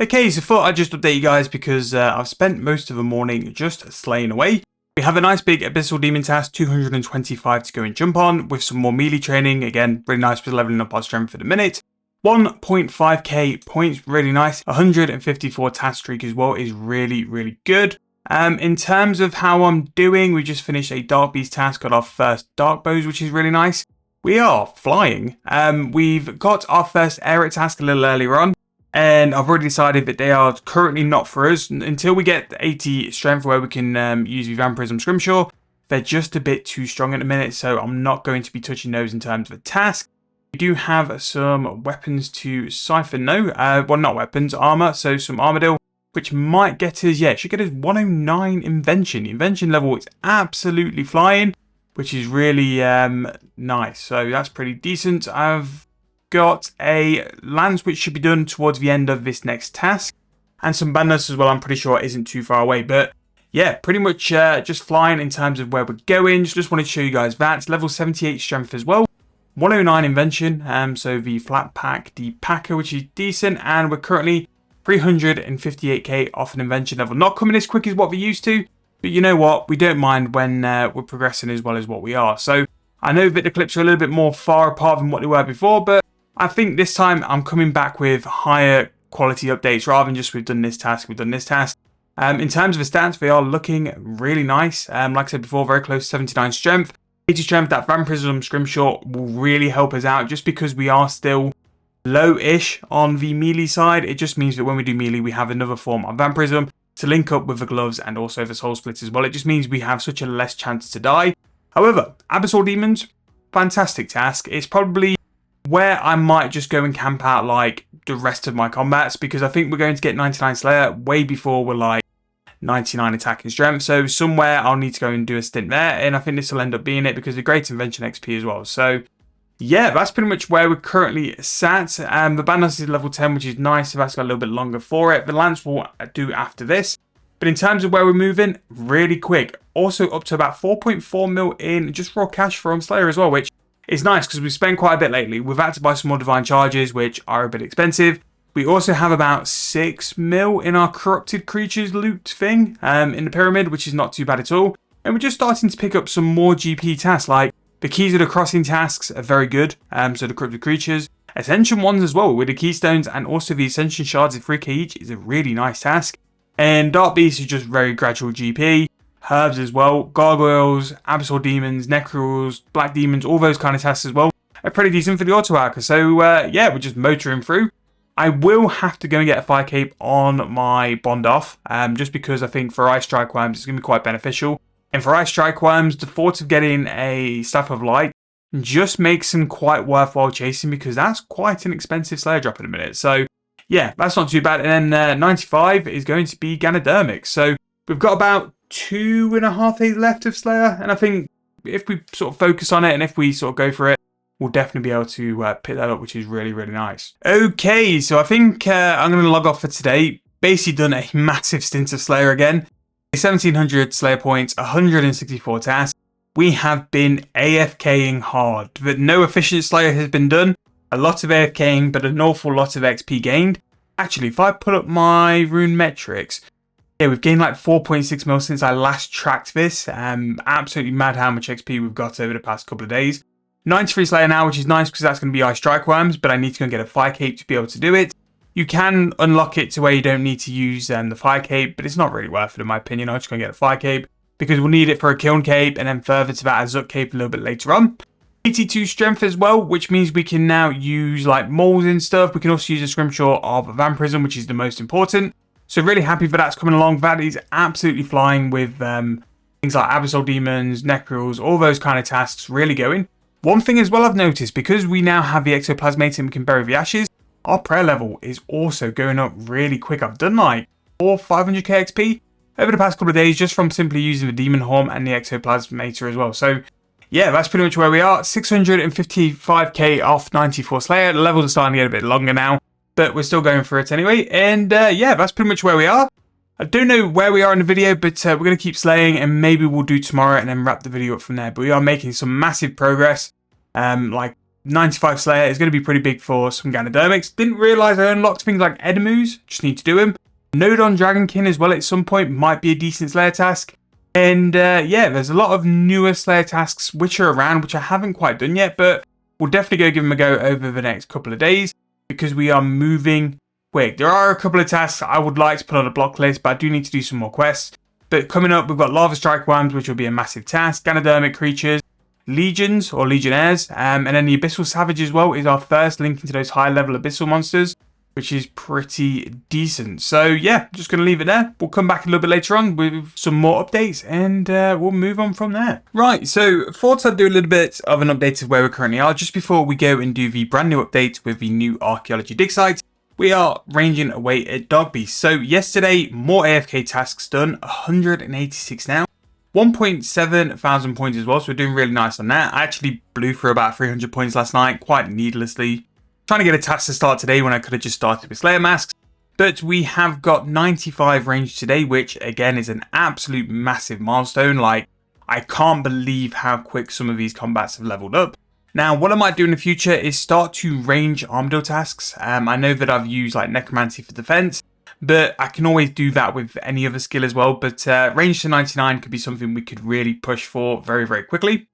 Okay, so thought I'd just update you guys because I've spent most of the morning just slaying away. We have a nice big abyssal demon task, 225 to go and jump on, with some more melee training. Again, really nice for leveling up our strength for the minute. 1.5k points, really nice. 154 task streak as well is really good. In terms of how I'm doing, we just finished a dark beast task, got our first dark bows, which is really nice. We are flying. We've got our first air task a little earlier on. And I've already decided that they are currently not for us. Until we get 80 strength where we can use the Vampirism Scrimshaw, they're just a bit too strong at the minute, so I'm not going to be touching those in terms of a task. We do have some weapons to siphon though. Well, not weapons, armor, so some armadillo, which might get us, it should get us 109 invention. The invention level is absolutely flying, which is really nice. So that's pretty decent. I've got a lance which should be done towards the end of this next task, and some bandits as well. I'm pretty sure it isn't too far away, but yeah, pretty much just flying in terms of where we're going. Just wanted to show you guys that. Level 78 strength as well, 109 invention, so the flat pack, the packer, which is decent, and we're currently 358k off an invention level. Not coming as quick as what we used to, but you know what, we don't mind when we're progressing as well as what we are. So I know that the clips are a little bit more far apart than what they were before, but I think this time I'm coming back with higher quality updates rather than just we've done this task, we've done this task. In terms of the stats, they are looking really nice. Like I said before, very close, 79 strength. 80 strength, that Vampirism Scrimshaw will really help us out just because we are still low-ish on the melee side. It just means that when we do melee, we have another form of Vampirism to link up with the gloves and also the soul split as well. It just means we have such a less chance to die. However, Abyssal Demons, fantastic task. It's probably where I might just go and camp out like the rest of my combats, because I think we're going to get 99 Slayer way before we're like 99 attack and strength. So somewhere I'll need to go and do a stint there, and I think this will end up being it because of great invention XP as well. So yeah, that's pretty much where we're currently sat. The Buisness is level 10, which is nice, so that's got a little bit longer for it. The Lance will do after this. But in terms of where we're moving, really quick. Also up to about 4.4 mil in just raw cash from Slayer as well, which is nice because we've spent quite a bit lately. We've had to buy some more divine charges, which are a bit expensive. We also have about 6 mil in our corrupted creatures loot thing in the pyramid, which is not too bad at all. And we're just starting to pick up some more GP tasks, like the keys of the crossing tasks are very good. So the corrupted creatures, ascension ones as well with the keystones, and also the ascension shards at 3k each is a really nice task. And dark beast is just very gradual GP. Herbs as well, gargoyles, abyssal demons, necrals, black demons, all those kind of tasks as well are pretty decent for the auto hacker. So yeah, we're just motoring through. I will have to go and get a fire cape on my bond off, just because I think for ice strike worms it's going to be quite beneficial. And for ice strike worms, the thought of getting a staff of light just makes them quite worthwhile chasing, because that's quite an expensive Slayer drop in a minute. So yeah, that's not too bad. And then 95 is going to be Ganodermic. So we've got about 2.5 days left of Slayer, and I think if we sort of focus on it and if we sort of go for it, we'll definitely be able to pick that up, which is really nice. Okay, so I think I'm going to log off for today. Basically done a massive stint of Slayer again. 1700 Slayer points, 164 tasks. We have been AFKing hard, but no efficient Slayer has been done. A lot of AFKing, but an awful lot of XP gained. Actually, if I put up my rune metrics, yeah, we've gained like 4.6 mil since I last tracked this. Absolutely mad how much XP we've got over the past couple of days. 93 Slayer now, which is nice because that's going to be Ice Strike Worms, but I need to go and get a Fire Cape to be able to do it. You can unlock it to where you don't need to use the Fire Cape, but it's not really worth it in my opinion. I'll just go and get a Fire Cape because we'll need it for a Kiln Cape, and then further to that a Zuck Cape a little bit later on. 82 strength as well, which means we can now use like moles and stuff. We can also use a Scrimshaw of Vampirism, which is the most important. So really happy for that's coming along. That is absolutely flying with things like Abyssal Demons, Necrals, all those kind of tasks really going. One thing as well I've noticed, because we now have the Ectoplasmate and we can bury the ashes, our prayer level is also going up really quick. I've done like 500k XP over the past couple of days just from simply using the Demon Horn and the Ectoplasmator as well. So yeah, that's pretty much where we are. 655k off 94 Slayer. The levels are starting to get a bit longer now, but we're still going for it anyway. And yeah, that's pretty much where we are. I don't know where we are in the video, but we're going to keep slaying, and maybe we'll do tomorrow and then wrap the video up from there. But we are making some massive progress. Like 95 Slayer is going to be pretty big for some Ganodermics. Didn't realise I unlocked things like Edemus, just need to do them. Node on Dragonkin as well at some point might be a decent Slayer task. And yeah, there's a lot of newer Slayer tasks which are around, which I haven't quite done yet, but we'll definitely go give them a go over the next couple of days because we are moving quick. There are a couple of tasks I would like to put on a block list, but I do need to do some more quests. But coming up, we've got Lava Strike Worms, which will be a massive task, Ganodermic creatures, Legions or Legionnaires, and then the Abyssal Savage as well is our first link into those high level Abyssal monsters, which is pretty decent. So yeah, just going to leave it there. We'll come back a little bit later on with some more updates and we'll move on from there. Right, so thought I'd do a little bit of an update of where we currently are just before we go and do the brand new update with the new archaeology dig site. We are ranging away at Dog Beast. So yesterday, more AFK tasks done, 186 now. 1.7 thousand points as well, so we're doing really nice on that. I actually blew through about 300 points last night, quite needlessly. Trying to get a task to start today when I could have just started with Slayer Masks. But we have got 95 range today, which again is an absolute massive milestone. Like, I can't believe how quick some of these combats have leveled up. Now, what I might do in the future is start to range Armadillo tasks. I know that I've used like Necromancy for defense, but I can always do that with any other skill as well. But range to 99 could be something we could really push for very, very quickly.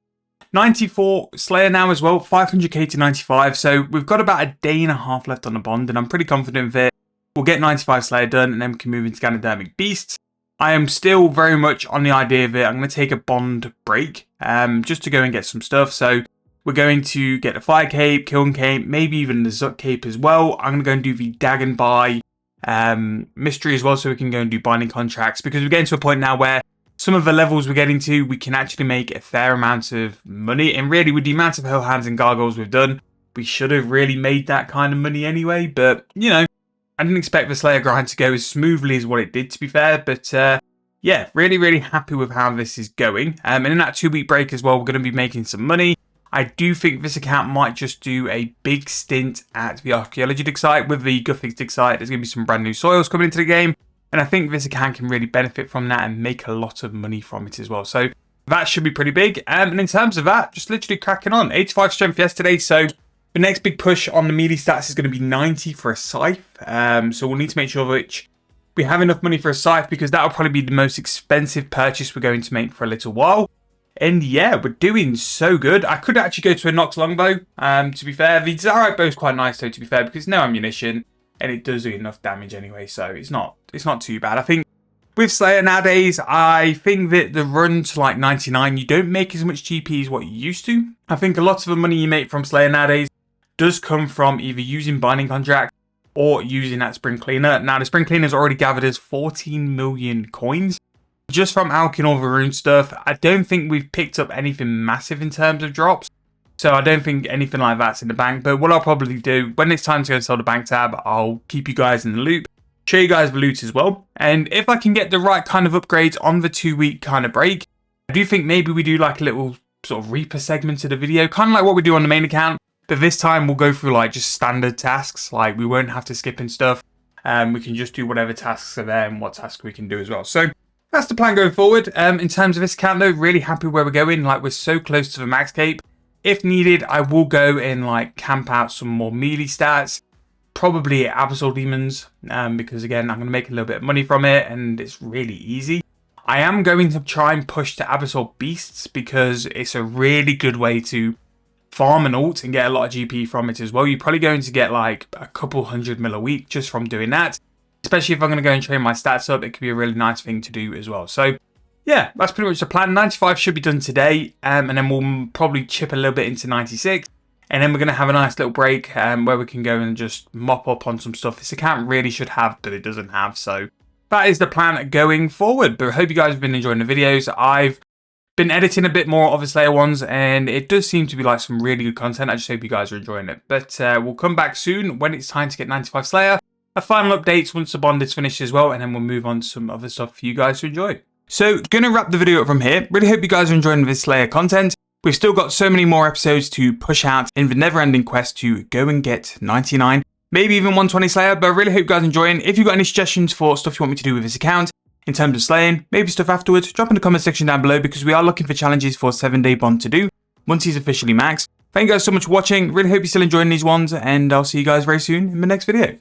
94 Slayer now as well, 500k to 95. So we've got about a day and a half left on the bond, and I'm pretty confident that we'll get 95 Slayer done, and then we can move into Ganodermic Beasts. I am still very much on the idea that I'm going to take a bond break just to go and get some stuff. So we're going to get the Fire Cape, Kiln Cape, maybe even the Zut Cape as well. I'm going to go and do the Dagon Buy mystery as well, so we can go and do binding contracts, because we're getting to a point now where some of the levels we're getting to, we can actually make a fair amount of money. And really, with the amount of Hellhounds and Gargoyles we've done, we should have really made that kind of money anyway. But, you know, I didn't expect the Slayer grind to go as smoothly as what it did, to be fair. But, yeah, really, really happy with how this is going. And in that 2-week break as well, we're going to be making some money. I do think this account might just do a big stint at the archaeology dig site. With the Guthix dig site, there's going to be some brand new soils coming into the game. And I think this account can really benefit from that and make a lot of money from it as well. So that should be pretty big. And in terms of that, just literally cracking on. 85 strength yesterday. So the next big push on the melee stats is going to be 90 for a scythe. So we'll need to make sure that we have enough money for a scythe, because that will probably be the most expensive purchase we're going to make for a little while. And yeah, we're doing so good. I could actually go to a Nox longbow, to be fair. The Zarite bow is quite nice though, to be fair, because no ammunition. And it does do enough damage anyway, so it's not too bad. I think with Slayer nowadays, I think that the run to like 99, you don't make as much GP as what you used to. I think a lot of the money you make from Slayer nowadays does come from either using binding contract or using that spring cleaner. Now the spring cleaner's already gathered us 14 million coins just from alching all the rune stuff. I don't think we've picked up anything massive in terms of drops. So I don't think anything like that's in the bank. But what I'll probably do, when it's time to go and sell the bank tab, I'll keep you guys in the loop, show you guys the loot as well. And if I can get the right kind of upgrades on the 2-week kind of break, I do think maybe we do like a little sort of Reaper segment of the video, kind of like what we do on the main account. But this time we'll go through like just standard tasks. Like we won't have to skip and stuff. We can just do whatever tasks are there and what tasks we can do as well. So that's the plan going forward. In terms of this account though, really happy where we're going. Like we're so close to the max cape. If needed, I will go and like camp out some more melee stats, probably Abyssal Demons, because again, I'm going to make a little bit of money from it and it's really easy. I am going to try and push to Abyssal Beasts because it's a really good way to farm an ult and get a lot of GP from it as well. You're probably going to get like a couple 100 mil a week just from doing that. Especially if I'm going to go and train my stats up, it could be a really nice thing to do as well. So yeah, that's pretty much the plan. 95 should be done today, and then we'll probably chip a little bit into 96. And then we're going to have a nice little break where we can go and just mop up on some stuff this account really should have, but it doesn't have. So that is the plan going forward. But I hope you guys have been enjoying the videos. I've been editing a bit more of the Slayer ones, and it does seem to be like some really good content. I just hope you guys are enjoying it. But we'll come back soon when it's time to get 95 Slayer. A final updates once the bond is finished as well, and then we'll move on to some other stuff for you guys to enjoy. So, gonna wrap the video up from here. Really hope you guys are enjoying this Slayer content. We've still got so many more episodes to push out in the never-ending quest to go and get 99, maybe even 120 Slayer, but I really hope you guys are enjoying. If you've got any suggestions for stuff you want me to do with this account, in terms of slaying, maybe stuff afterwards, drop in the comment section down below, because we are looking for challenges for 7-day bond to do once he's officially maxed. Thank you guys so much for watching. Really hope you're still enjoying these ones, and I'll see you guys very soon in the next video.